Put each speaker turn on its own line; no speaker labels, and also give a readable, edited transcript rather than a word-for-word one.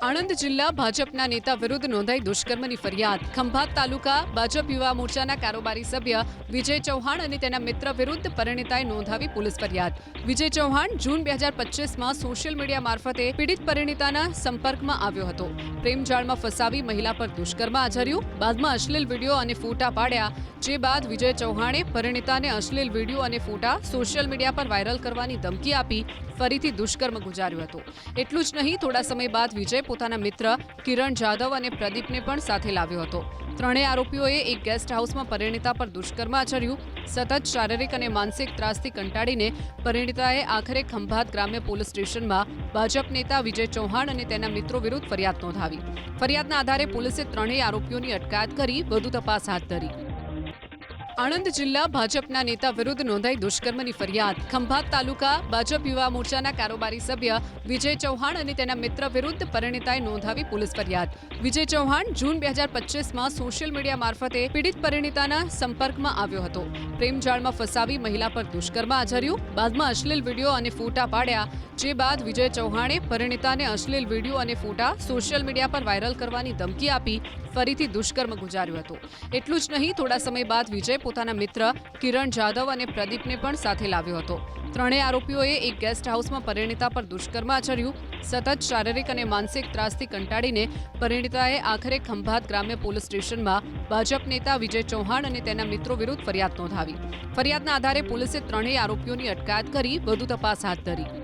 આણંદ જિલ્લા ભાજપના નેતા વિરુદ્ધ નોંધાઈ દુષ્કર્મની ફરિયાદ. ખંભાત તાલુકા ભાજપ યુવા મોરચાના કારોબારી સભ્ય વિજય ચૌહાણ અને તેના મિત્ર વિરુદ્ધ પરિણીતાએ નોંધાવી પોલીસ ફરિયાદ. વિજય ચૌહાણ જૂન 2025માં સોશિયલ મીડિયા મારફતે પીડિત પરિણીતાના સંપર્કમાં આવ્યો હતો. પ્રેમજાળમાં ફસાવી મહિલા પર દુષ્કર્મ આચર્યું. બાદમાં અશ્લીલ વિડીયો અને ફોટા પાડ્યા. જે બાદ વિજય ચૌહાણે પરિણીતાને અશ્લીલ વિડીયો અને ફોટા સોશિયલ મીડિયા પર વાયરલ કરવાની ધમકી આપી ફરીથી દુષ્કર્મ ગુજાર્યું હતું. એટલું જ નહીં, થોડા સમય બાદ વિજય પોતાના મિત્ર કિરણ જાદવ અને પ્રદીપને પણ સાથે લાવ્યો હતો. ત્રણેય આરોપીઓએ એક ગેસ્ટ હાઉસમાં પરિણીતા પર દુષ્કર્મ આચર્યું. સતત શારીરિક અને માનસિક ત્રાસથી કંટાળીને પરિણીતાએ આખરે ખંભાત ગ્રામ્ય પોલીસ સ્ટેશનમાં ભાજપ નેતા વિજય ચૌહાણ અને તેના મિત્રો વિરુદ્ધ ફરિયાદ નોંધાવી. ફરિયાદના આધારે પોલીસે ત્રણેય આરોપીઓની અટકાયત કરી વધુ તપાસ હાથ ધરી. આણંદ જિલ્લા ભાજપના નેતા વિરુદ્ધ નોંધાઈ દુષ્કર્મની ફરિયાદ. ખંભાત તાલુકા ભાજપ યુવા મોરચાના કારોબારી સભ્ય વિજય ચૌહાણ અને તેના મિત્ર વિરુદ્ધ પરિણીતાએ નોંધાવી પોલીસ ફરિયાદ. વિજય ચૌહાણ જૂન 2025માં સોશિયલ મીડિયા મારફતે પીડિત પરિણીતાના સંપર્કમાં આવ્યો હતો. પ્રેમજાળમાં ફસાવી મહિલા પર દુષ્કર્મ આચર્યું. બાદમાં અશ્લીલ વિડીયો અને ફોટા પાડ્યા. જે બાદ વિજય ચૌહાણે પરિણીતાને અશ્લીલ વિડીયો અને ફોટા સોશિયલ મીડિયા પર વાયરલ કરવાની ધમકી આપી ફરીથી દુષ્કર્મ ગુજાર્યું હતું. એટલું જ નહીં, થોડા સમય બાદ વિજય પોતાના મિત્ર કિરણ જાદવ અને પ્રદીપને પણ સાથે લાવ્યો હતો. ત્રણેય આરોપીઓએ એક ગેસ્ટ હાઉસમાં પરિણીતા પર દુષ્કર્મ આચર્યું. સતત શારીરિક અને માનસિક ત્રાસથી કંટાળીને પરિણીતાએ આખરે ખંભાત ગ્રામ્ય પોલીસ સ્ટેશનમાં ભાજપ નેતા વિજય ચૌહાણ અને તેના મિત્રો વિરુદ્ધ ફરિયાદ નોંધાવી. ફરિયાદના આધારે પોલીસે ત્રણેય આરોપીઓની અટકાયત કરી વધુ તપાસ હાથ ધરી.